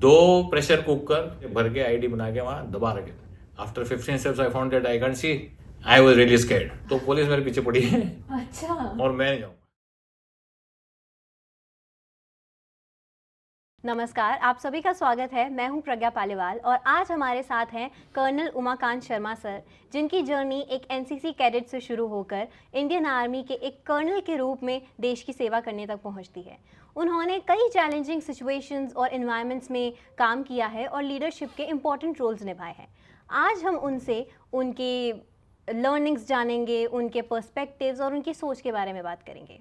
2 pressure cooker भर के ID बना के वहां दबा रखे थे. After 15 steps I found that I can't see. I was really scared. तो पुलिस मेरे पीछे पड़ी है. अच्छा. और मैं नहीं जाऊंगा. नमस्कार, आप सभी का स्वागत है. मैं हूं प्रज्ञा पालीवाल और आज हमारे साथ हैं कर्नल उमाकांत शर्मा सर, जिनकी जर्नी एक एनसीसी कैडेट से शुरू होकर इंडियन आर्मी के एक कर्नल के रूप में देश की सेवा करने तक पहुंचती है. उन्होंने कई चैलेंजिंग सिचुएशंस और एनवायरनमेंट्स में काम किया है और लीडरशिप के इम्पॉर्टेंट रोल्स निभाए हैं. आज हम उनसे उनके लर्निंग्स जानेंगे, उनके पर्सपेक्टिव्स और उनकी सोच के बारे में बात करेंगे.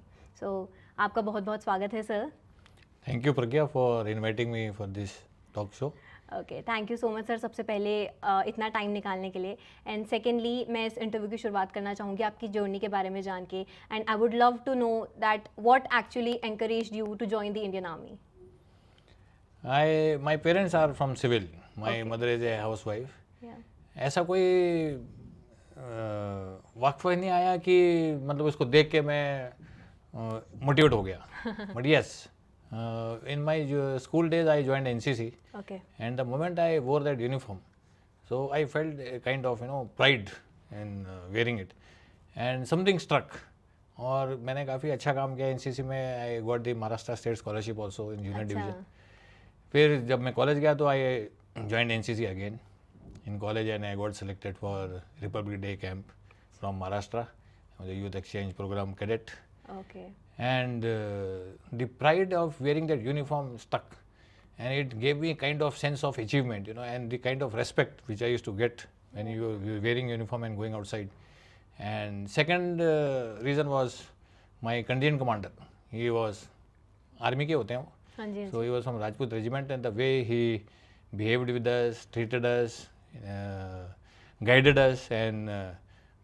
आपका बहुत बहुत स्वागत है sir. Thank you Pragya for inviting me for this talk show. Okay, thank you so much sir, सबसे पहले इतना टाइम निकालने के लिए. एंड सेकेंडली, मैं इस इंटरव्यू की शुरुआत करना चाहूँगी आपकी जर्नी के बारे में जान के. And I would love to know that what actually encouraged you to join the Indian army. My parents are from civil. My mother is a housewife. ऐसा कोई वक्त नहीं आया कि मतलब उसको देख के मैं मोटिवेट हो गया. But yes, in my school days I joined NCC. Okay. And the moment I wore that uniform, so I felt a kind of pride in wearing it, and something struck. और मैंने काफ़ी अच्छा काम किया NCC में. I got the Maharashtra State Scholarship also in junior division. फिर जब मैं कॉलेज गया तो I joined NCC again in college and I got selected for Republic Day camp from Maharashtra, the youth exchange program cadet. Okay. And the pride of wearing that uniform stuck, and it gave me a kind of sense of achievement, and the kind of respect which I used to get when you were wearing uniform and going outside. And second reason was my Canadian commander. He was army के होते हैं वो. So he was from Rajput regiment, and the way he behaved with us, treated us, guided us, and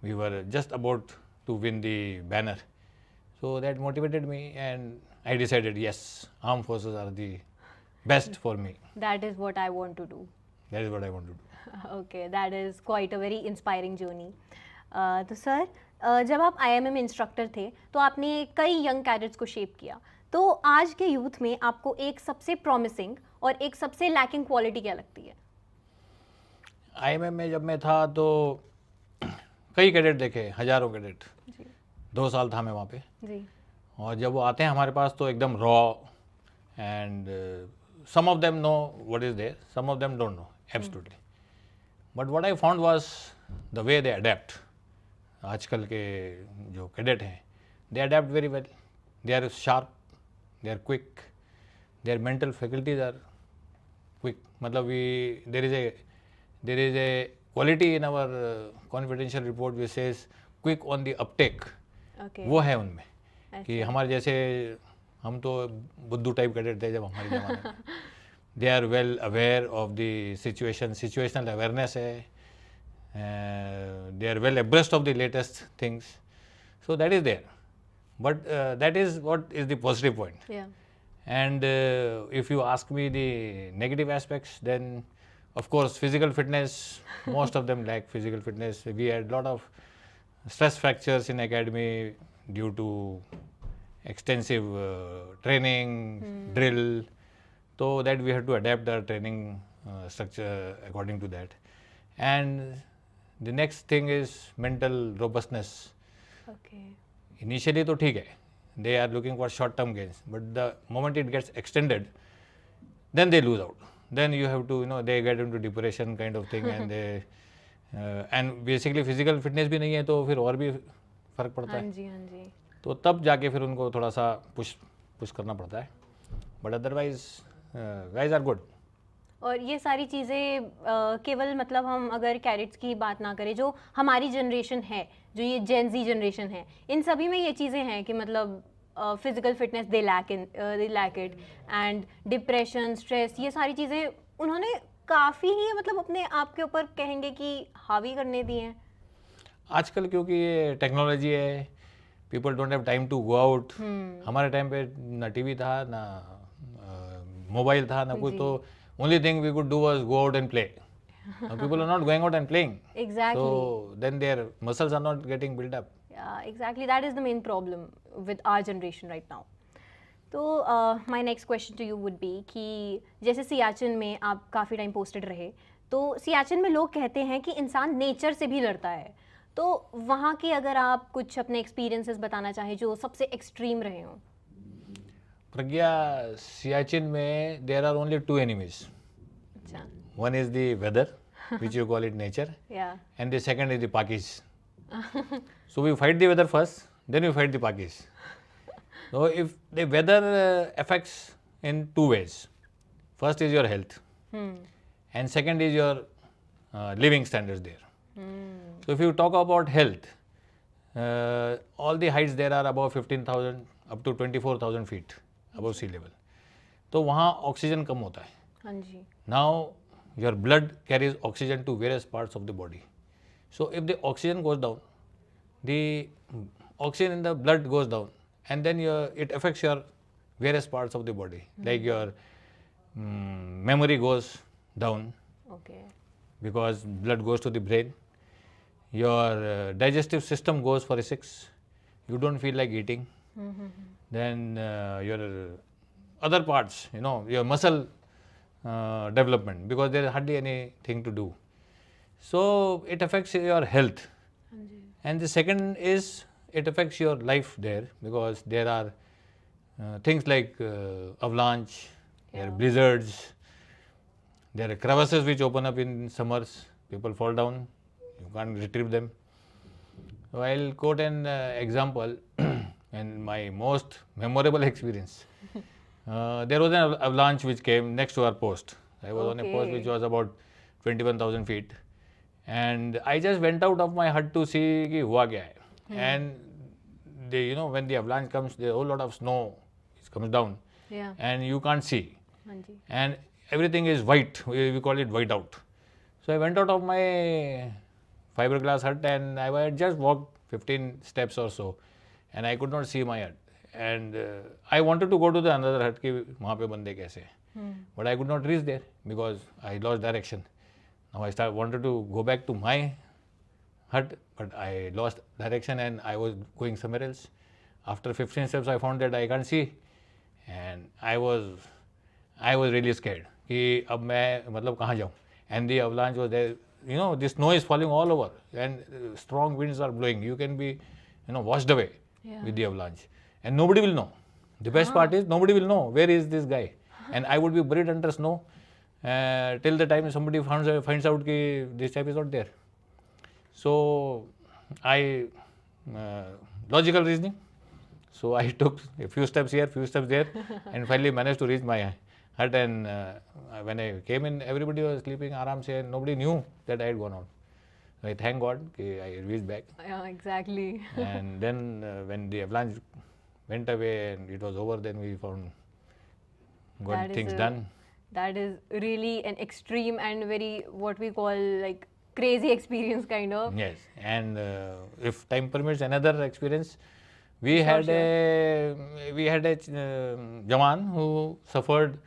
we were just about to win the banner. So that motivated me, and I decided, yes, armed forces are the best for me. That is what I want to do. That is what I want to do. Okay, that is quite a very inspiring journey. तो sir, जब आप IMM instructor थे तो आपने कई young cadets को shape किया. तो आज के यूथ में आपको एक सबसे प्रॉमिसिंग और एक सबसे लैकिंग क्वालिटी क्या लगती है? IMM में जब मैं था तो कई कैडेट देखे, हजारों कैडेट. 2 साल था मैं वहाँ पे. जी. और जब वो आते हैं हमारे पास तो एकदम raw, and some of them know what is there, some of them don't know absolutely. But what I found was the way they adapt. आजकल के जो कैडेट हैं, they adapt very well. They are sharp, they are quick, their mental faculties are quick. मतलब there is a quality in our confidential report which says quick on the uptake. वो है उनमें कि हमारे जैसे हम तो बुद्धू टाइप कैडेट थे जब हमारे ज़माने में. They are well aware of the situation, situational awareness है. They are well abreast of the latest things. So that is there. But that is what is the positive point. And if you ask me the negative aspects, then of course physical fitness, most of them lack physical fitness. We had lot of stress fractures in academy due to extensive training, drill, so that we had to adapt our training structure according to that. And the next thing is mental robustness. Okay. Initially तो ठीक है, they are looking for short term gains, but the moment it gets extended, then they lose out. Then you have to, they get into depression kind of thing, and they and basically physical fitness भी नहीं है तो फिर और भी फर्क पड़ता है. हाँ जी. तो तब जाके फिर उनको थोड़ा सा पुश करना पड़ता है. But otherwise guys are good. और ये सारी चीज़ें केवल मतलब हम अगर कैडेट्स की बात ना करें, जो हमारी जनरेशन है, जो ये जेन ज़ी जनरेशन है, इन सभी में ये चीज़ें हैं कि मतलब physical fitness they lack it, and depression, stress, ये सारी चीज़ें उन्होंने काफ़ी ही मतलब अपने आप के ऊपर कहेंगे कि हावी करने दी हैं. आजकल क्योंकि ये टेक्नोलॉजी है, people don't have time to go out. हमारे टाइम पे ना टीवी था, ना मोबाइल था, ना कुछ. तो only thing we could do was go out and play. People are not going out and playing. Exactly. So then their muscles are not getting built up. Yeah, exactly. That is the main problem with our generation right now. तो my next question to you would be कि जैसे सियाचिन में आप काफ़ी time posted रहे, तो सियाचिन में लोग कहते हैं कि इंसान नेचर से भी लड़ता है, तो वहाँ के अगर आप कुछ अपने एक्सपीरियंसेस बताना चाहें जो सबसे एक्सट्रीम रहे हों. प्रज्ञा, सियाचिन में there are only two enemies. अच्छा. One is the weather, which you call it nature, Yeah. and the second is the Pakis. So we fight the weather first, then we fight the Pakis. So if the weather affects in two ways. First is your health, and second is your living standards there. So if you talk about health, all the heights there are above 15,000 up to 24,000 feet above sea level. तो वहाँ oxygen कम होता है. हाँ जी. Now your blood carries oxygen to various parts of the body. So if the oxygen goes down, the oxygen in the blood goes down, and then it affects your various parts of the body, like your memory goes down Okay. because blood goes to the brain. Your digestive system goes for a 6. You don't feel like eating. Then your other parts, your muscle development, because there is hardly anything to do. So it affects your health. हाँ जी. And the second is it affects your life there, because there are things like avalanche, there are blizzards, there are crevasses which open up in summers, people fall down, you can't retrieve them. So I'll quote an example and my most memorable experience. There was an avalanche which came next to our post. I was on a post which was about 21,000 feet, and I just went out of my hut to see कि हुआ क्या है. And when the avalanche comes, there is a whole lot of snow which comes down, Yeah. and you can't see, हाँ जी. and everything is white. We call it white out. So I went out of my fiberglass hut, and I had just walked 15 steps or so, and I could not see my hut. And I wanted to go to the another hut कि वहाँ पे बंदे कैसे हैं. But I could not reach there because I lost direction. Now I wanted to go back to my hut, but I lost direction and I was going somewhere else. After 15 steps, I found that I can't see, and I was really scared कि अब मैं मतलब कहाँ जाऊँ. And the avalanche was there. The snow is falling all over, and strong winds are blowing. You can be, washed away with the avalanche, and nobody will know. The best part is nobody will know where is this guy, and I would be buried under snow till the time somebody finds out that this type is not there. So I logical reasoning. So I took a few steps here, few steps there, and finally managed to reach my hut. And when I came in, everybody was sleeping aram se, and nobody knew that I had gone out. I thank God that I reached back. Yeah, exactly. And then when the avalanche went away and it was over, then we got That is things a- done. That is really an extreme and very what we call like crazy experience kind of. Yes, and if time permits, another experience. We had a Jawan who suffered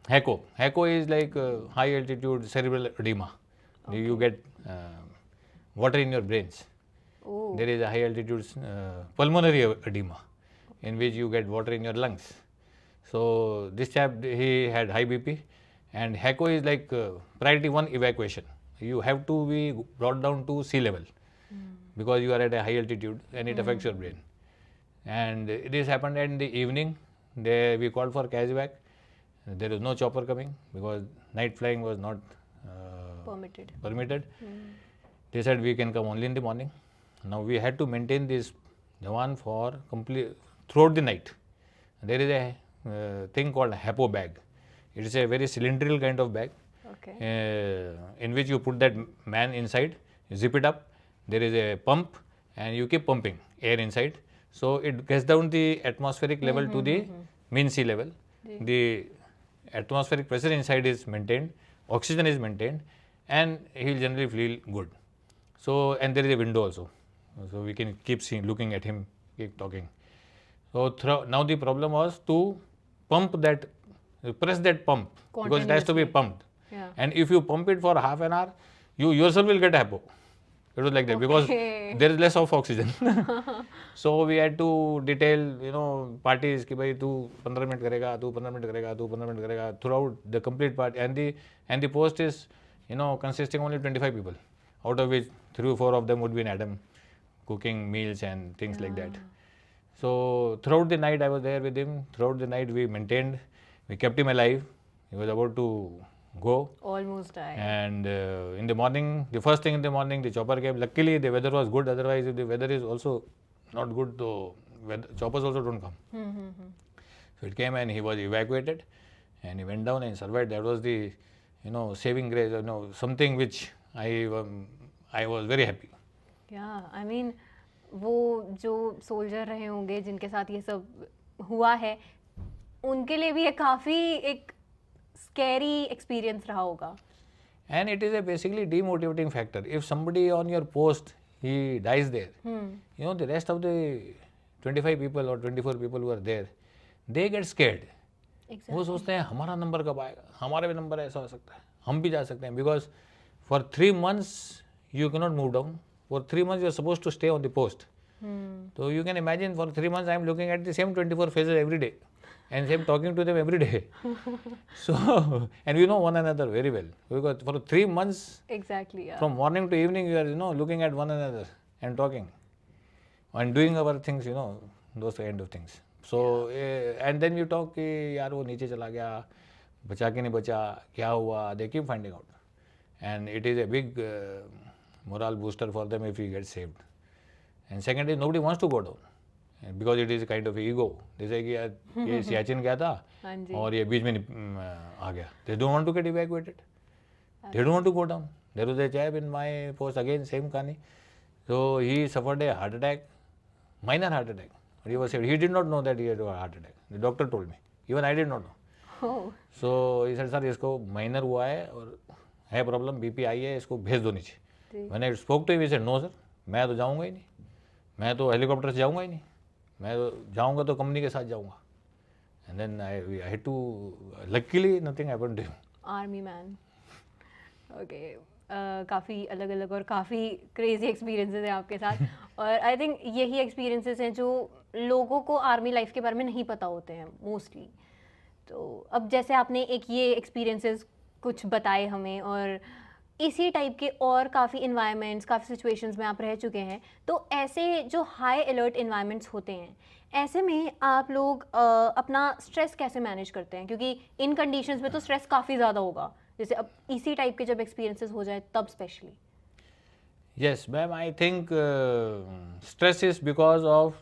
HECO. HECO is like high altitude cerebral edema. You get water in your brains. Oh. There is a high altitude pulmonary edema in which you get water in your lungs. So this chap, he had high BP, and HECO is like priority 1 evacuation. You have to be brought down to sea level because you are at a high altitude and it affects your brain. And this happened in the evening. We called for CASEVAC. There is no chopper coming because night flying was not permitted. They said we can come only in the morning. Now we had to maintain this Jawan for throughout the night. There is a thing called HAPO bag. It is a very cylindrical kind of bag in which you put that man inside, you zip it up, there is a pump and you keep pumping air inside. So it gets down the atmospheric level to the mean sea level. The atmospheric pressure inside is maintained, oxygen is maintained, and he will generally feel good. So, and there is a window also. So we can keep looking at him, keep talking. So now the problem was to press that pump because it has to be pumped. Yeah. And if you pump it for half an hour, you yourself will get HAPO. It was like that because Okay. there is less of oxygen. So we had to detail, parties कि भाई तू 15 minute करेगा, तू 15 minute करेगा, तू 15 minute करेगा throughout the complete part, and the post is consisting only 25 people, out of which 3 or 4 of them would be in Adam, cooking meals and things like that. So throughout the night I was there with him. Throughout the night we maintained, we kept him alive. He was about to go. Almost died. And in the morning, the first thing in the morning, the chopper came. Luckily, the weather was good. Otherwise, if the weather is also not good, so choppers also don't come. So it came and he was evacuated, and he went down and survived. That was the, saving grace. Something which I was very happy. Yeah, I mean, वो जो soldier रहे होंगे जिनके साथ ये सब हुआ है, उनके लिए भी ये काफ़ी एक स्कैरी एक्सपीरियंस रहा होगा. And it is a basically demotivating factor. If somebody on your post, he dies there, the rest of the 25 people or 24 people who are there, they get scared. वो सोचते हैं हमारा नंबर कब आएगा, हमारा भी नंबर ऐसा हो सकता है, हम भी जा सकते हैं. Because for 3 months you cannot move down. For 3 months you are supposed to stay on the post. So you can imagine for 3 months I am looking at the same 24 faces every day and same talking to them every day. So and we know one another very well because for 3 months Exactly, yeah. from morning to evening you are looking at one another and talking and doing our things, those kind of things. So and then you talk कि यार वो नीचे चला गया, बचा कि नहीं बचा, क्या हुआ, they keep finding out. And it is a big morale booster for them if he gets saved. And second is nobody wants to go down because it is a kind of ego. जैसे कि यार ये सियाचिन गया था हाँ जी. और ये बीच में आ गया. They don't want to get evacuated. They don't want to go down. There was a chap in my post, again same kani. So he suffered a heart attack, minor heart attack. But he was saved. He did not know that he had a heart attack. The doctor told me. Even I did not know. Oh. So he said, sir इसको minor हुआ है और है problem, BP आई है, इसको भेज दो नीचे. मैंने spoke to him, he said no sir, मैं तो जाऊँगा ही नहीं, मैं तो हेलीकॉप्टर से जाऊँगा ही नहीं, मैं तो जाऊँगा तो कंपनी के साथ जाऊँगा. And then I had to, luckily nothing happened to him. Army man. Okay, काफ़ी अलग अलग और काफ़ी क्रेजी एक्सपीरियंसेस हैं आपके साथ. और आई थिंक यही एक्सपीरियंसेस हैं जो लोगों को आर्मी लाइफ के बारे में नहीं पता होते हैं मोस्टली. तो अब जैसे आपने एक ये एक्सपीरियंसेस कुछ बताए हमें, और इसी टाइप के और काफ़ी इन्वायरमेंट्स, काफ़ी सिचुएशंस में आप रह चुके हैं, तो ऐसे जो हाई अलर्ट इन्वायरमेंट्स होते हैं, ऐसे में आप लोग अपना स्ट्रेस कैसे मैनेज करते हैं? क्योंकि इन कंडीशंस में तो स्ट्रेस काफ़ी ज़्यादा होगा, जैसे अब इसी टाइप के जब एक्सपीरियंसेस हो जाए तब specially. Yes, ma'am, I think stress is because of,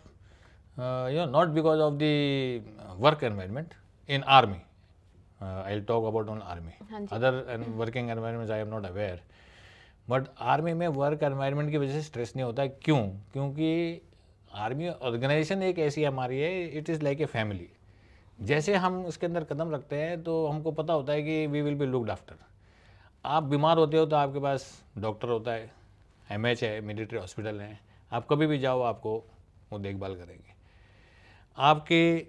not because of the work environment in army. I'll talk about on army. हाँ जी. Other working environments I am not aware. But army में work environment की वजह से stress नहीं होता है. क्यों? क्योंकि आर्मी ऑर्गेनाइजेशन एक ऐसी हमारी है, it is like a family. जैसे हम उसके अंदर कदम रखते हैं तो हमको पता होता है कि we will be looked after. आप बीमार होते हो तो आपके पास डॉक्टर होता है, एमएच है, मिलिट्री हॉस्पिटल है, आप कभी भी जाओ आपको वो देखभाल करेंगे. आपके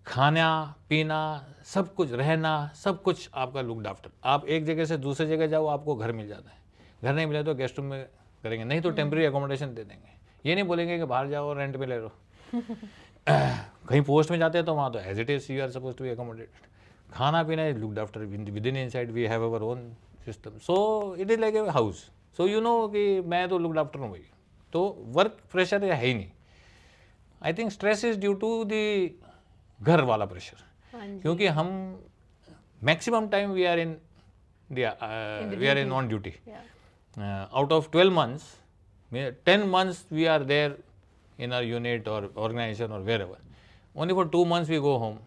खाना पीना सब कुछ, रहना सब कुछ आपका लुक्ड आफ्टर. आप एक जगह से दूसरे जगह जाओ आपको घर मिल जाता है, घर नहीं मिला तो गेस्ट रूम में करेंगे, नहीं तो टेम्प्रेरी अकोमोडेशन दे देंगे. ये नहीं बोलेंगे कि बाहर जाओ रेंट पे ले लो. कहीं पोस्ट में जाते हैं तो वहाँ तो as it is you are suppose to be accommodated. खाना पीना is looked after with in inside, we have our own system. So it is like a house. So you know कि मैं तो लुक्ड आफ्टर हूँ भाई. तो work pressure है ही नहीं. I think stress is due to the घर वाला प्रेशर. क्योंकि हम maximum time we are in on duty. Out of 12 months 10 months we are there in our unit or organization or wherever. Only for 2 months we go home.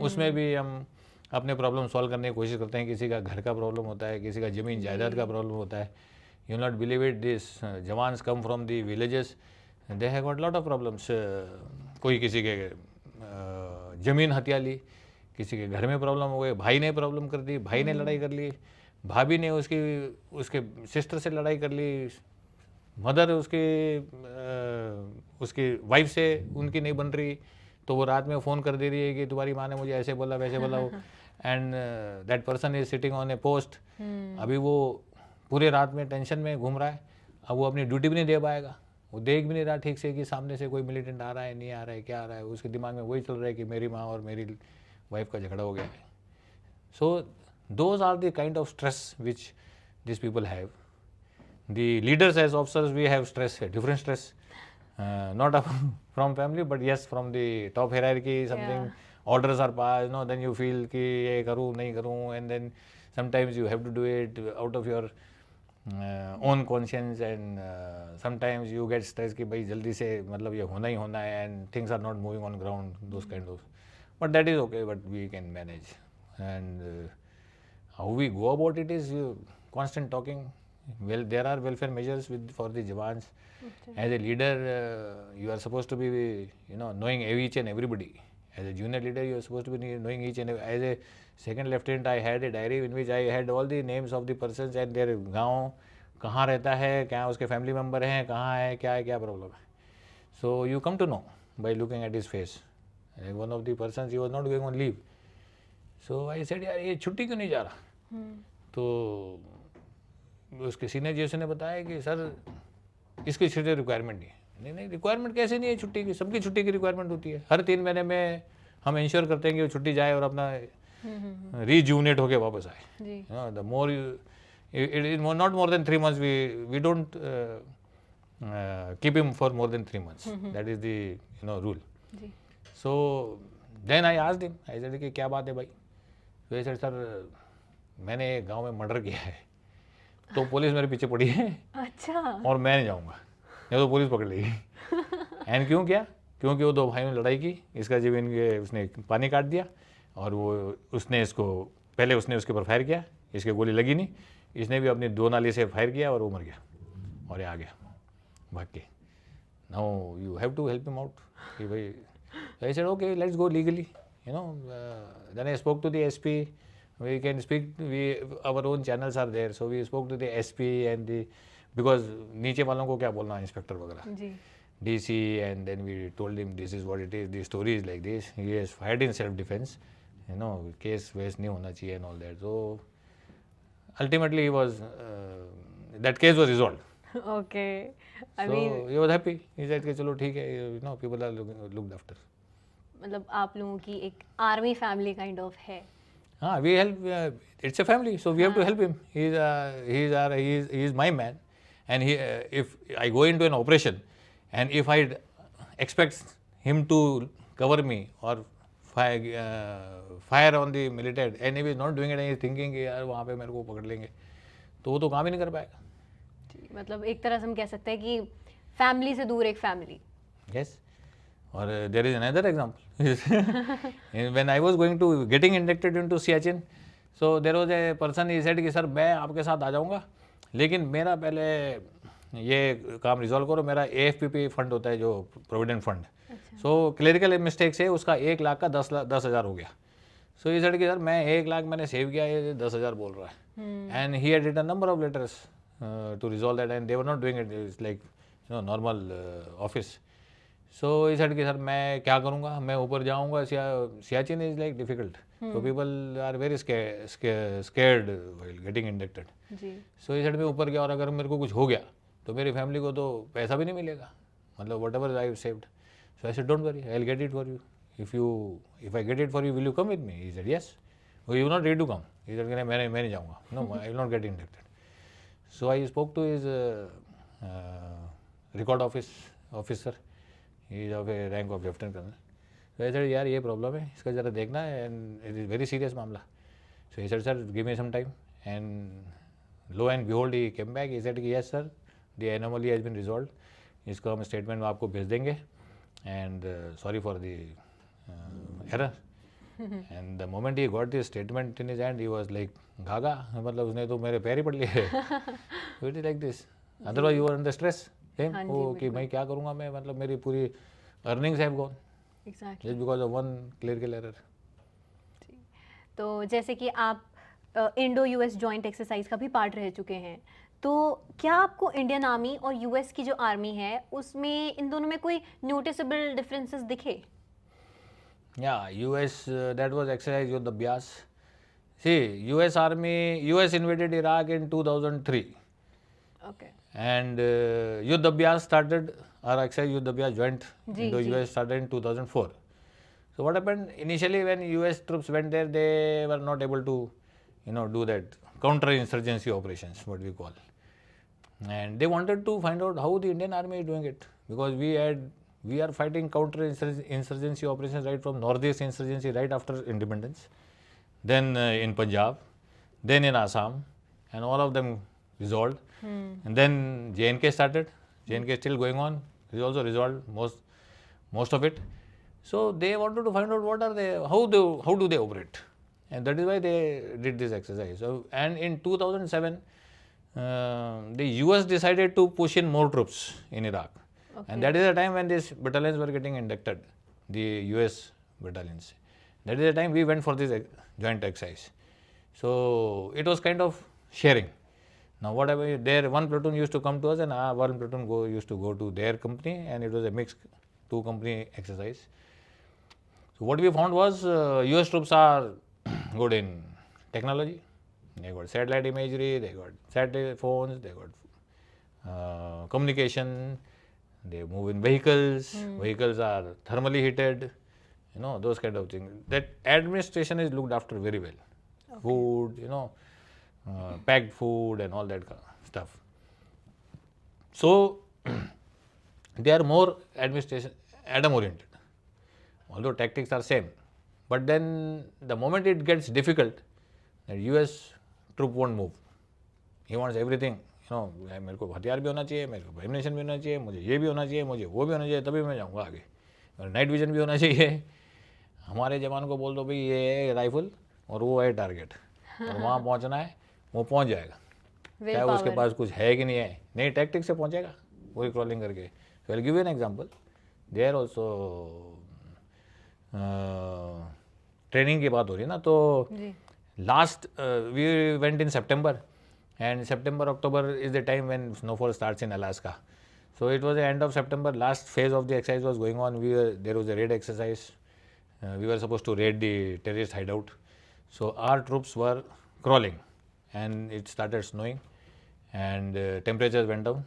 उसमें भी हम अपने problem solve करने की कोशिश करते हैं. किसी का घर का प्रॉब्लम होता है, किसी का ज़मीन जायदाद का प्रॉब्लम होता है. You not believe it, this jawans come from the villages, they have got lot of problems. कोई किसी के ज़मीन हथिया ली, किसी के घर में प्रॉब्लम हो गई, भाई ने प्रॉब्लम कर दी, भाई ने लड़ाई कर ली, भाभी ने उसके सिस्टर से लड़ाई कर ली, मदर उसकी वाइफ से उनकी नहीं बन रही तो वो रात में फ़ोन कर दे रही है कि तुम्हारी माँ ने मुझे ऐसे बोला वैसे बोला. And that person is sitting on A post. अभी वो पूरे रात में टेंशन में घूम रहा है. अब वो अपनी ड्यूटी भी नहीं दे पाएगा, वो देख भी नहीं रहा ठीक से कि सामने से कोई मिलिटेंट आ रहा है नहीं आ रहा है क्या आ रहा है, उसके दिमाग में वही चल रहा है कि मेरी माँ और मेरी वाइफ का झगड़ा हो गया है. So those are the kind of stress which these people have. The leaders as officers, we have stress, different stress, not from family, but yes from the top hierarchy. Something orders are passed, then you feel कि ये करूँ नहीं करूँ, and then sometimes you have to do it out of your own conscience, and sometimes you get stressed कि भाई जल्दी से मतलब ये होना ही होना है, and things are not moving on ground, those kind of. But that is okay, but we can manage. And how we go about it is constant talking. Well, there are welfare measures for the Jawans. As a leader, you are supposed to be, knowing each and everybody. As a junior leader, you are supposed to be knowing each and every. As a second lieutenant, I had a diary in which I had all the names of the persons and their गाँव कहाँ रहता है, क्या उसके family member हैं, कहाँ है, क्या problem है. So you come to know by looking at his face. Like one of the persons, he was not going on leave. So I said, यार ये छुट्टी क्यों नहीं जा रहा. तो उसके सीनियर जी ने बताया कि सर इसकी छुट्टी रिक्वायरमेंट नहीं है. नहीं रिक्वायरमेंट कैसे नहीं है छुट्टी की, सबकी छुट्टी की रिक्वायरमेंट होती है. हर 3 महीने में हम इंश्योर करते हैं कि वो छुट्टी जाए और अपना रीजूनेट होके वापस आए. The more it is not more than 3 months, we don't keep him for more than 3 months. That is the rule. So then I asked him, I said कि क्या बात है भाई. तो he said सर मैंने गांव में मर्डर किया है तो पुलिस मेरे पीछे पड़ी है. अच्छा. और मैं नहीं जाऊंगा, नहीं तो पुलिस पकड़ लेगी. एंड क्यों क्या, क्योंकि वो 2 भाइयों ने लड़ाई की, इसका जीवन के उसने पानी काट दिया और वो उसने इसको पहले उसने उसके ऊपर फायर किया, इसके गोली लगी नहीं, इसने भी अपनी 2 नाली से फायर किया और वो मर गया और ये आ गया भाग के. Now you have to help him out कि भाई. I said okay, let's go legally. Then I spoke to the SP. We can speak. Our own channels are there, so we spoke to the SP and because नीचे वालों को क्या बोलना inspector वगैरह, DC, and then we told him this is what it is. The story is like this. He has fired in self-defense. Case waste नहीं होना चाहिए and all that. So ultimately he was that case was resolved. Okay. I So mean, he was happy. He said कि चलो ठीक है, people are looked after. मतलब आप लोगों की एक आर्मी फैमिली काइंड ऑफ है. We help. It's a family, so we have to help him. He is my man, and if I go into an operation, and if I expect him to cover me or fire on the militant, and if he is not doing it and he is thinking कि यार वहाँ पे मेरे को पकड़ लेंगे, तो वो तो काम ही नहीं कर पाएगा. मतलब एक तरह से हम कह सकते हैं कि फैमिली से दूर एक family. Yes. Or there is another example. When I was getting inducted into Siachen, so there was a person, he said कि सर मैं आपके साथ आ जाऊँगा, लेकिन मेरा पहले ये काम रिजॉल्व करो. मेरा AFPP फंड होता है जो प्रोविडेंट फंड. सो क्लरिकल मिस्टेक से उसका 1 लाख का 10,000 हो गया. सो ये सर कि सर मैं 1 लाख मैंने सेव किया, ये 10,000 बोल रहा है. And he had written number of letters to resolve that, and they were not doing it. It's like normal office. So he said कि सर मैं क्या करूँगा, मैं ऊपर जाऊँगा. Siachen is like difficult. So people are very scared while getting inducted. So he said मैं ऊपर गया और अगर मेरे को कुछ हो गया तो मेरी फैमिली को तो पैसा भी नहीं मिलेगा, मतलब whatever I have saved. So I said don't worry, I'll get it for you. If I get it for you, will you come with me? He said yes. Oh, you are not ready to come. He said मैं नहीं जाऊँगा. No, I will not get inducted. So I spoke to his record office officer. He is of a rank of lieutenant colonel. So I said यार ये problem है, इसका ज़रा देखना है, and it is very serious मामला. So he said sir give me some time, and lo and behold he came back. He said कि yes sir, the anomaly has been resolved. इसको हम स्टेटमेंट में आपको भेज देंगे, and sorry for the error. And the moment he got this statement in his hand, he was like गागा, मतलब उसने तो मेरे पैर ही पड़ लिए. So it is like this. Otherwise you are under stress. कि मैं क्या करूँगा मैं, मतलब मेरी पूरी earnings have gone. Exactly. Just because of one clerical error. तो जैसे कि आप इंडो US जॉइंट एक्सरसाइज का भी पार्ट रह चुके हैं, तो क्या आपको इंडियन आर्मी और US की जो आर्मी है उसमें इन दोनों में कोई नोटिसेबल डिफरेंसेस दिखे? Yeah, US that was exercise Yuddha Abhyas. See, US invaded Iraq in 2003. Okay. And Yuddh Abhyas started, our exercise Yuddh Abhyas joint जी, Indo-US started in 2004. So what happened initially when US troops went there, they were not able to, do that counter-insurgency operations, what we call. And they wanted to find out how the Indian Army is doing it, because we are fighting counter-insurgency operations right from Northeast insurgency right after independence, then in Punjab, then in Assam, and all of them resolved. And then JNK started. JNK still going on. It is also resolved most of it. So they wanted to find out how do they operate, and that is why they did this exercise. So, and in 2007, the US decided to push in more troops in Iraq, and that is the time when these battalions were getting inducted, the US battalions. That is the time we went for this joint exercise. So it was kind of sharing. Now whatever there, one platoon used to come to us, and one platoon used to go to their company, and it was a mixed 2-company exercise. So what we found was US troops are good in technology. They got satellite imagery, they got satellite phones, they got communication, they move in vehicles, vehicles are thermally heated, those kind of things. That administration is looked after very well. Okay. Food, packed food and all that stuff. So they are more Adam oriented, although tactics are same. But then the moment it gets difficult, the US troop won't move. He wants everything, मेरे को हथियार भी होना चाहिए, मेरे को ammunition भी होना चाहिए, मुझे ये भी होना चाहिए, मुझे वो भी होना चाहिए, तभी मैं जाऊँगा आगे. नाइट विजन भी होना चाहिए. हमारे जवान को बोल दो भाई ये है राइफल और वो है टारगेट, और वहाँ पहुँचना है, वो पहुँच जाएगा, चाहे उसके पास कुछ है कि नहीं है. नहीं, टैक्टिक्स से पहुँचेगा वही क्रॉलिंग करके. So I will give you an example. They are also training की बात हो रही है ना, तो last we went in September, and September October is the time when snowfall starts in Alaska. So it was the end of September, last phase of the exercise was going on. There was a raid exercise. We were supposed to raid the terrorist hideout. So our troops were crawling, and it started snowing, and temperatures went down.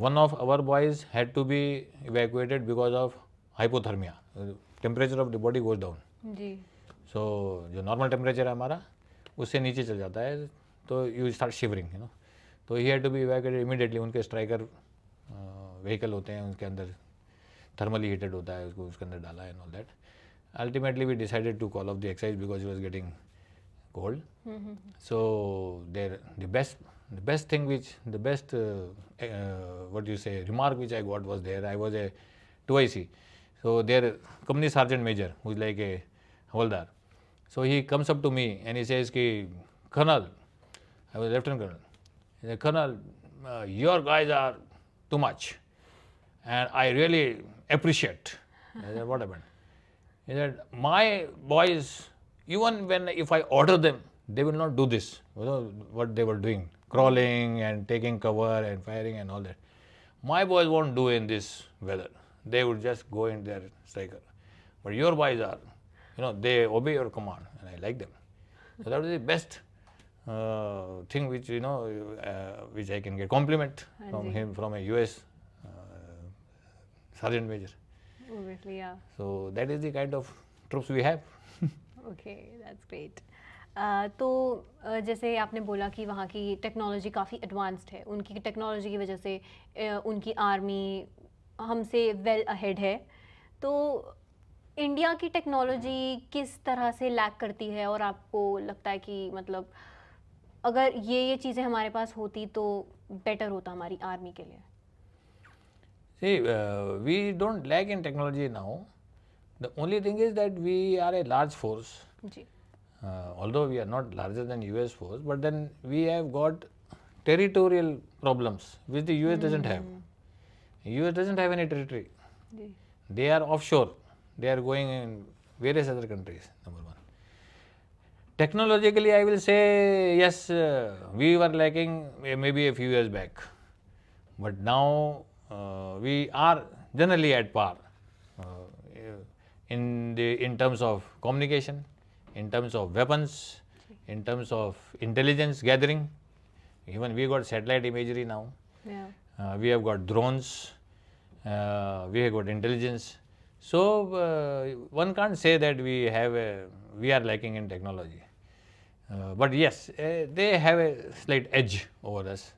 One of our boys had to be evacuated because of hypothermia. Temperature of the body goes down. सो जो normal temperature है हमारा उससे नीचे चल जाता है, तो you start shivering, तो he had to be evacuated immediately. उनके स्ट्राइकर व्हीकल होते हैं, उनके अंदर थर्मली हीटेड होता है, उसको उसके अंदर डाला and all that. Ultimately we decided to call off the exercise because he was getting cold. So the best thing what you say remark which I got was there. I was a 2IC, so their company sergeant major who is like a havaldar. So he comes up to me and he says ki Colonel, I was lieutenant colonel. He said, Colonel, your guys are too much and I really appreciate. I said, what happened? He said, my boys, even if I order them, they will not do this. What they were doing, crawling and taking cover and firing and all that. My boys won't do in this weather. They would just go in their striker. But your boys are, they obey your command, and I like them. So that was the best thing which which I can get compliment from him, from a US sergeant major. Obviously, yeah. So that is the kind of troops we have. Okay, that's great. तो जैसे आपने बोला कि वहाँ की technology काफ़ी advanced है, उनकी टेक्नोलॉजी की वजह से उनकी आर्मी हमसे वेल अहेड है. तो इंडिया की टेक्नोलॉजी किस तरह से लैक करती है, और आपको लगता है कि मतलब अगर ये चीज़ें हमारे पास होती तो बेटर होता हमारी आर्मी के लिए? See, we don't lack in technology now. The only thing is that we are a large force. जी. Although we are not larger than US force, but then we have got territorial problems which the US doesn't have. US doesn't have any territory. जी. They are offshore. They are going in various other countries, number one. Technologically, I will say yes, we were lacking maybe a few years back, but now we are generally at par in terms of communication, in terms of weapons, in terms of intelligence gathering, Even we got satellite imagery now. Yeah. We have got drones. We have got intelligence. So one can't say that we are lacking in technology. But yes, they have a slight edge over us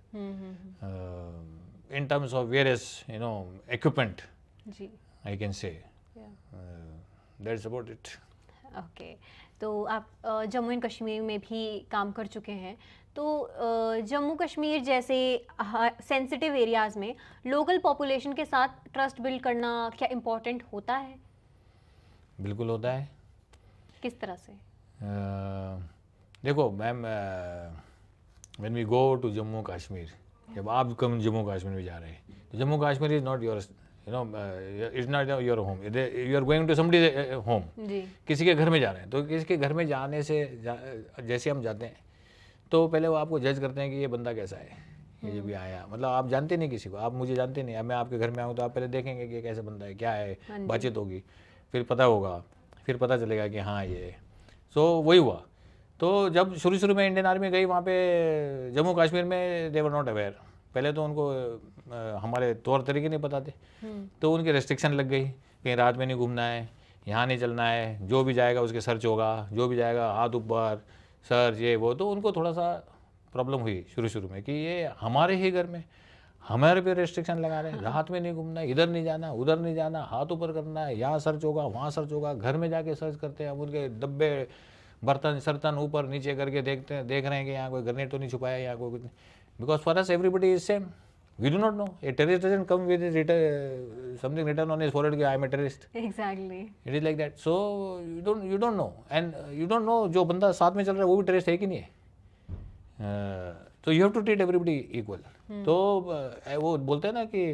in terms of various, equipment, जी. I can say. Yeah. That's about it. Okay, तो आप Jammu and Kashmir में भी काम कर चुके हैं, तो जम्मू कश्मीर जैसे सेंसिटिव एरियाज़ में लोकल पॉपुलेशन के साथ ट्रस्ट बिल्ड करना क्या इम्पोर्टेंट होता है? बिल्कुल होता है. किस तरह से? देखो ma'am, when we go to Jammu Kashmir, जब आप जम्मू कश्मीर में जा रहे हैं, तो Jammu Kashmir is not your, it's not your home, you are going to somebody home. जी. किसी के घर में जा रहे हैं, तो किसी के घर में जाने से जैसे हम जाते हैं, तो पहले वो आपको जज करते हैं कि ये बंदा कैसा है, ये जो भी आया, मतलब आप जानते नहीं किसी को, आप मुझे जानते नहीं. अब मैं आपके घर में आऊँ तो आप पहले देखेंगे कि ये कैसा बंदा है, क्या है, बातचीत होगी, फिर पता होगा, फिर पता चलेगा कि हाँ ये. सो वही हुआ. तो जब शुरू में इंडियन आर्मी गई वहाँ पे जम्मू कश्मीर में, दे वर नॉट अवेयर. पहले तो उनको हमारे तौर तरीके नहीं पता थे, तो उनकी रेस्ट्रिक्शन लग गई, कहीं रात में नहीं घूमना है, यहाँ नहीं चलना है, जो भी जाएगा उसके सर्च होगा, जो भी जाएगा हाथ ऊपर, सर्च, ये वो. तो उनको थोड़ा सा प्रॉब्लम हुई शुरू में कि ये हमारे ही घर में हमारे पे रेस्ट्रिक्शन लगा रहे हैं, रात में नहीं घूमना है, इधर नहीं जाना, उधर नहीं जाना, हाथ ऊपर करना है, यहाँ सर्च होगा, वहाँ सर्च होगा. घर में जाके सर्च करते हैं, अब उनके डब्बे, बर्तन सर्तन ऊपर नीचे करके देख रहे हैं कि यहाँ कोई ग्रेनेड तो नहीं छुपाया, यहाँ कोई कुछ नहीं. Because for us everybody is same. We do not know. A terrorist doesn't come with something written on his forehead कि I am a terrorist. Exactly. It is like that. So you don't know, and you don't know जो बंदा साथ में चल रहा है वो भी terrorist है कि नहीं है. So you have to treat everybody equal. तो वो बोलते हैं ना कि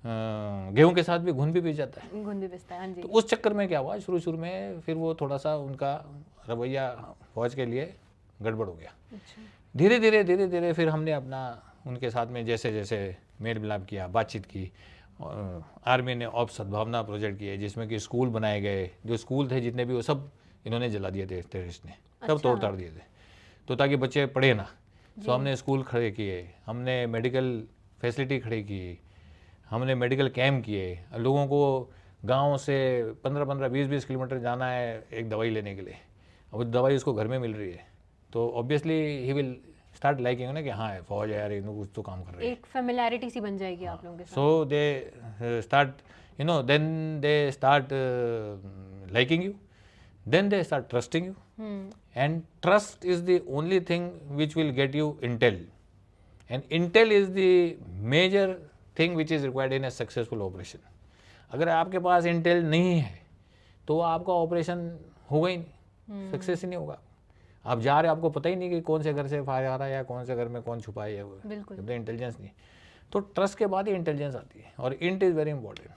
गेहूं के साथ भी घुन भी पी जाता है. घुन भी पिसता है, हाँ जी. तो उस चक्कर में क्या हुआ, शुरू में फिर वो थोड़ा सा उनका रवैया फौज के लिए गड़बड़ हो गया. अच्छा. धीरे फिर हमने अपना उनके साथ में जैसे मेल मिलाप किया, बातचीत की. आर्मी ने ऑप सद्भावना प्रोजेक्ट किए, जिसमें कि स्कूल बनाए गए. जो स्कूल थे जितने भी, वो सब इन्होंने जला दिए थे टेररिस्ट ने, सब तोड़ ताड़ दिए थे, तो ताकि बच्चे पढ़े ना. तो हमने स्कूल खड़े किए, हमने मेडिकल फैसिलिटी खड़ी की, हमने मेडिकल कैम्प किए. लोगों को गाँव से 15-15, 20-20 किलोमीटर जाना है एक दवाई लेने के लिए, अब दवाई उसको घर में मिल रही है, तो obviously he will start liking ना कि हाँ है फौज है यार, इनको कुछ तो काम कर रही है. एक फेमिलियरिटी सी बन जाएगी आप लोगों के साथ. So they start, then they start liking you, then they start trusting you. And trust is the only thing which will get you intel, and intel is the major thing which is required in a successful operation. अगर आपके पास Intel नहीं है तो आपका operation होगा ही नहीं, success ही नहीं होगा. आप जा रहे हो, आपको पता ही नहीं कि कौन से घर से फायर आ रहा है या कौन से घर में कौन छुपा है, बिल्कुल. जब तक इंटेलिजेंस नहीं. तो ट्रस्ट के बाद ही इंटेलिजेंस आती है, और इंट इज़ वेरी इंपॉर्टेंट.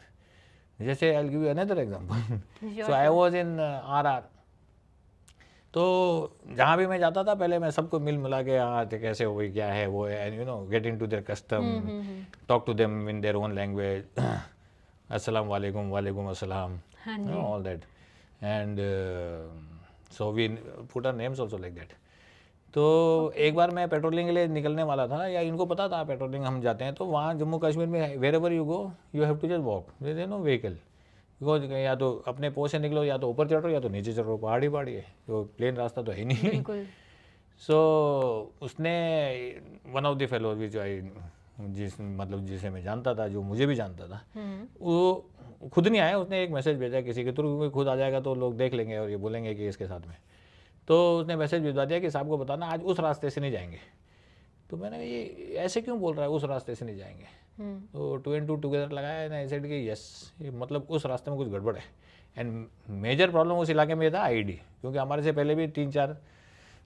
जैसे I will give you another example. So I was in RR. तो जहाँ भी मैं जाता था पहले मैं सबको मिला के, हाँ कैसे हो, क्या है वो है, and get into their custom, talk to them in their own language, अस्सलाम वालेकुम, वालेकुम अस्सलाम, all that. And so we put our names also like that. तो एक बार मैं पेट्रोलिंग के लिए निकलने वाला था, या इनको पता था पेट्रोलिंग हम जाते हैं, तो वहाँ जम्मू कश्मीर में wherever you go you have to just walk, there is no vehicle. Because या तो अपने पोस्ट से निकलो, या तो ऊपर चढ़ो या तो नीचे चढ़ो, पहाड़ी है, तो प्लेन रास्ता तो है ही नहीं. सो उसने वन ऑफ द फेलोज विच आई, जिसे मैं जानता था, जो मुझे भी जानता था, वो खुद नहीं आया. उसने एक मैसेज भेजा किसी के थ्रू, खुद आ जाएगा तो लोग देख लेंगे और ये बोलेंगे कि इसके साथ में. तो उसने मैसेज भिजवा दिया कि साहब को बताना आज उस रास्ते से नहीं जाएंगे. तो मैंने ये ऐसे क्यों बोल रहा है उस रास्ते से नहीं जाएंगे. तो 2 and 2 टुगेदर लगाया ना, ऐसे कि यस, मतलब उस रास्ते में कुछ गड़बड़ है. एंड मेजर प्रॉब्लम उस इलाके में था आईडी, क्योंकि हमारे से पहले भी 3-4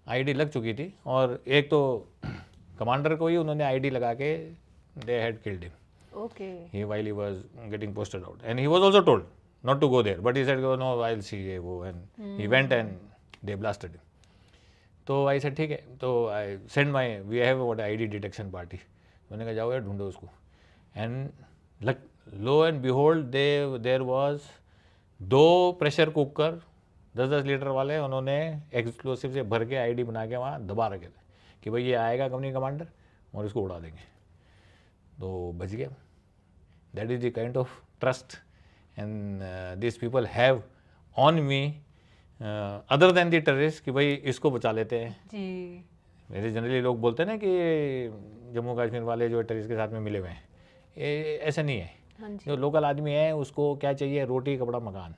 आईडी लग चुकी थी, और एक तो कमांडर को ही उन्होंने आईडी लगा के they had killed him. Okay. While he was getting posted out, and he was also told not to go there, but he said, "No, I'll see ये वो," and he went and they blasted him. तो I said ठीक है, तो I send my, we have what ID detection party. मैंने कहा जाओ यार ढूंढो उसको. And lo and behold, there was 2 pressure cooker 10-10 litre वाले, उन्होंने एक्सप्लोसिव से भर के आईडी बना के वहाँ दबा रखे थे कि भाई ये आएगा कंपनी कमांडर, और इसको उड़ा देंगे, तो बच गया। That is the kind of trust and this people have on me other than the terrorist कि भाई इसको बचा लेते हैं। जी। मेरे जनरली लोग बोलते हैं ना कि जम्मू कश्मीर वाले जो टेररिस्ट के साथ में मिले हुए हैं, ये ऐसा नहीं है। हाँ जी। जो लोकल आदमी है उसको क्या चाहिए, रोटी कपड़ा मकान,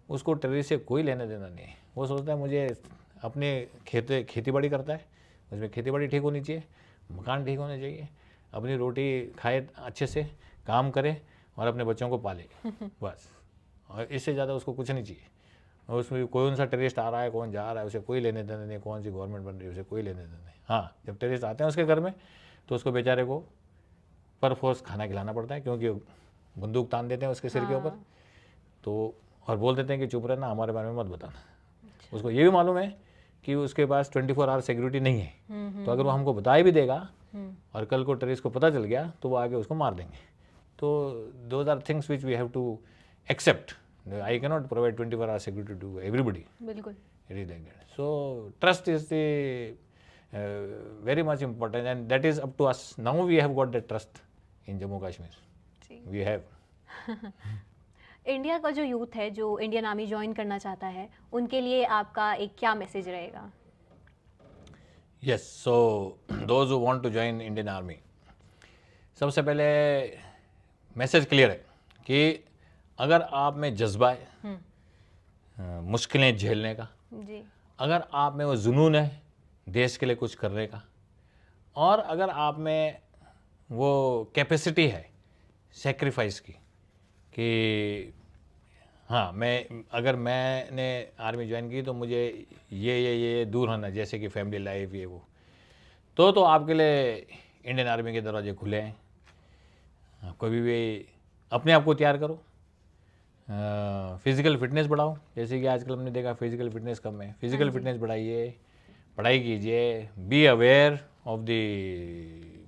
उसको टेररिस्ट से कोई लेना देना नहीं है। वो सोचता है मुझे अपने खेती बाड़ी करता है, उसमें खेती बाड़ी ठीक होनी चाहिए, मकान ठीक होने चाहिए, अपनी रोटी खाए अच्छे से, काम करे और अपने बच्चों को पाले, बस। और इससे ज़्यादा उसको कुछ नहीं चाहिए। और उसमें कौन सा टेररिस्ट आ रहा है, कौन जा रहा है, उसे कोई लेने देना नहीं, कौन सी गवर्नमेंट बन रही है उसे कोई लेने देना नहीं। हाँ, जब टेररिस्ट आते हैं उसके घर में तो उसको बेचारे को पर फोर्स खाना खिलाना पड़ता है, क्योंकि बंदूक तान देते हैं उसके सिर के ऊपर, तो और बोल देते हैं कि चुप रहना, हमारे बारे में मत बताना। उसको ये भी मालूम है कि उसके पास 24 आवर सिक्योरिटी नहीं है, तो अगर वो हमको बता भी देगा और कल को टेररिस्ट को पता चल गया तो वो आगे उसको मार देंगे। तो those are things which we have to accept. I can not provide 24 hour security to everybody, बिल्कुल। It is like that. So trust is the very much important, and that is up to us. Now we have got that trust in Jammu Kashmir. We have. India का जो youth है जो Indian army join करना चाहता है, उनके लिए आपका एक क्या मैसेज रहेगा? Yes, so those who want to join Indian Army, सबसे पहले मैसेज क्लियर है कि अगर आप में जज्बा है मुश्किलें झेलने का, जी। अगर आप में वो जुनून है देश के लिए कुछ करने का, और अगर आप में वो कैपेसिटी है सेक्रीफाइस की कि हाँ, अगर मैंने आर्मी ज्वाइन की तो मुझे ये दूर होना, जैसे कि फैमिली लाइफ ये वो, तो आपके लिए इंडियन आर्मी के दरवाजे खुले हैं। कभी भी अपने आप को तैयार करो, फिज़िकल फिटनेस बढ़ाओ, जैसे कि आजकल हमने देखा फिज़िकल फिटनेस कम है, फिज़िकल फिटनेस बढ़ाइए, पढ़ाई कीजिए, be aware of the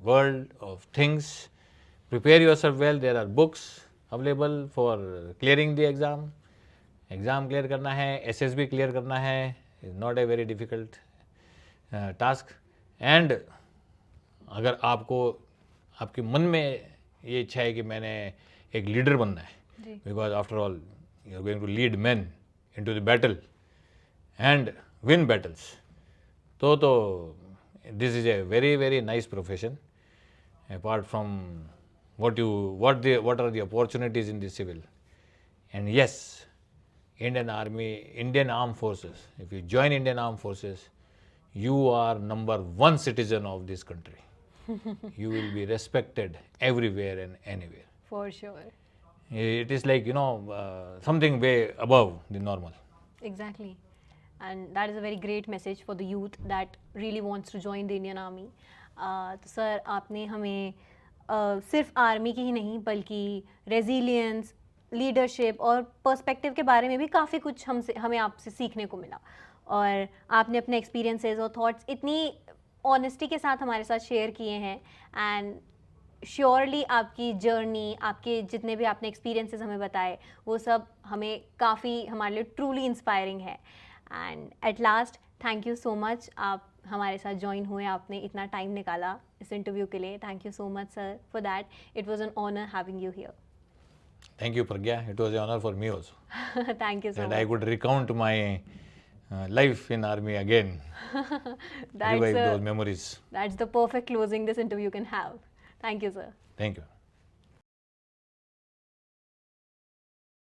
world of things, prepare yourself well, there are books available for clearing the exam. Exam clear करना है, एसएसबी क्लियर करना है, is not a very difficult task. And अगर आपके मन में ये इच्छा है कि मैंने एक लीडर बनना है, because after all you are going to lead man into the battle and win battles, तो this is a very very nice profession, apart from what are the opportunities in the civil. And yes, Indian Army, Indian Armed Forces, if you join Indian Armed Forces, you are number one citizen of this country. You will be respected everywhere and anywhere. For sure. It is like, something way above the normal. Exactly. And that is a very great message for the youth that really wants to join the Indian Army. तो sir, आपने हमें सिर्फ army की ही नहीं बल्कि resilience, leadership और perspective के बारे में भी काफ़ी कुछ हमें आपसे सीखने को मिला, और आपने अपने एक्सपीरियंसेस और थॉट्स इतनी ऑनेस्टी के साथ हमारे साथ शेयर किए हैं। एंड श्योरली आपकी जर्नी, आपके जितने भी आपने एक्सपीरियंसेस हमें बताए, वो सब हमें काफ़ी, हमारे लिए ट्रूली इंस्पायरिंग है। And at last, thank you so much, आप हमारे साथ ज्वाइन हुए, आपने इतना टाइम निकाला इस इंटरव्यू के लिए। Thank you so much sir for that. It was an honour having you here. Thank you, Pragya. It was an honor for me also. Thank you so And much. I could recount my life in army again. Revive those memories. That's the perfect closing this interview can have. Thank you, sir. Thank you.